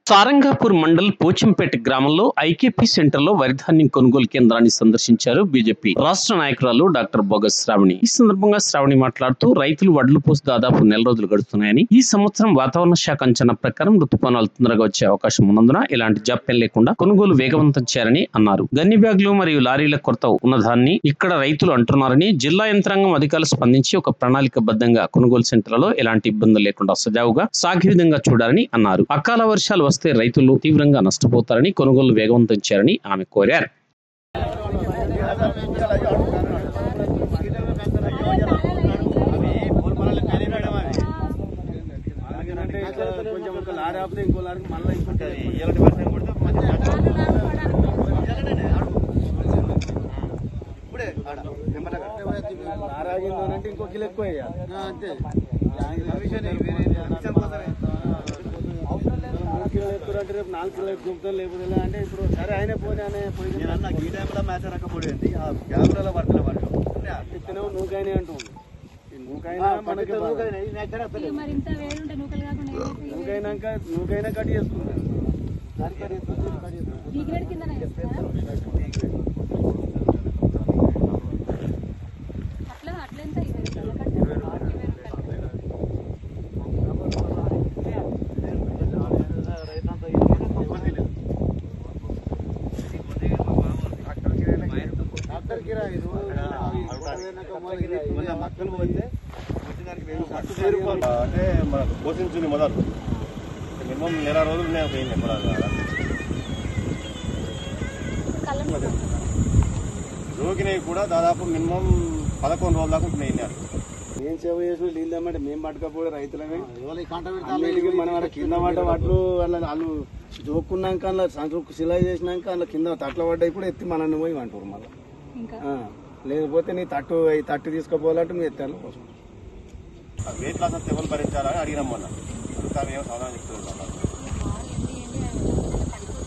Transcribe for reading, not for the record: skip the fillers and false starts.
సారంగాపూర్ మండల్ పోచంపేట గ్రామంలో IKP centre లో వరిధాన్యం కొనుగోలు కేంద్రాన్ని సందర్శించారు బీజేపీ రాష్ట్ర నాయకురాలు డాక్టర్ బోగస్ శ్రావణి. ఈ సందర్భంగా శ్రావణి మాట్లాడుతూ రైతులు వడ్లు పోసి దాదాపు నెల రోజులు గడుస్తున్నాయని, ఈ సంవత్సరం వాతావరణ శాఖ అంచనా ప్రకారం ఋతుపవనాలు తొందరగా వచ్చే అవకాశం ఉన్నందున ఎలాంటి జాప్యం లేకుండా కొనుగోలు వేగవంతం చేయాలని అన్నారు. గన్ని బ్యాగులు మరియు లారీల కొరత ఉన్నదాన్ని ఇక్కడ రైతులు అంటున్నారని, జిల్లా యంత్రాంగం అధికారులు స్పందించి ఒక ప్రణాళికబద్ధంగా కొనుగోలు సెంటర్లలో ఎలాంటి ఇబ్బందులు లేకుండా సజావుగా సాగే విధంగా చూడాలని అన్నారు. అకాల వర్షాలు వస్తే రైతులు తీవ్రంగా నష్టపోతారని, కొనుగోలు వేగవంతం చేయాలని ఆమె కోరారు. ఇంకో కిలో ఎక్కువ అంతే. రేపు 4 కిలో ఎక్కువ లేకపోతే అంటే ఇప్పుడు సరే ఆయన పోయి ఈ టైంలో మ్యాచ్ రకపోయింది ఆ గ్యాబ్లలో పడతలే పడతావు నూకైనా అంటుంది. నూకైనా మనకి నూకైనా కట్ చేసుకుంటాం. అంటే మన పోషించుని మొదలు మినిమం నెల రోజులు ఉన్నాయి. పోయింది రోగినవి కూడా దాదాపు మినిమం 11 రోజుల దాకా ఉంటున్నాయి. ఏం సేవ చేసిన నీళ్ళు తెమ్మంటే మేము పట్టుకపోయి రైతులమే మనం అలా కింద పడ్డ వాటిలో వాళ్ళు జోక్కున్నాక అలా సంచుకు సిలాయి చేసినాక అలా కింద తట్ల పడ్డాయి కూడా ఎత్తి మనల్ని పోయి అంటారు. మళ్ళీ లేకపోతే నీ తట్టు తీసుకుపోవాలంటే మేము ఎత్తాను. వెయిట్ లాస్ ఎవరు భరించాలని అడిగినాం. మొన్న ఏమో సమాధానం చెప్తున్నారు.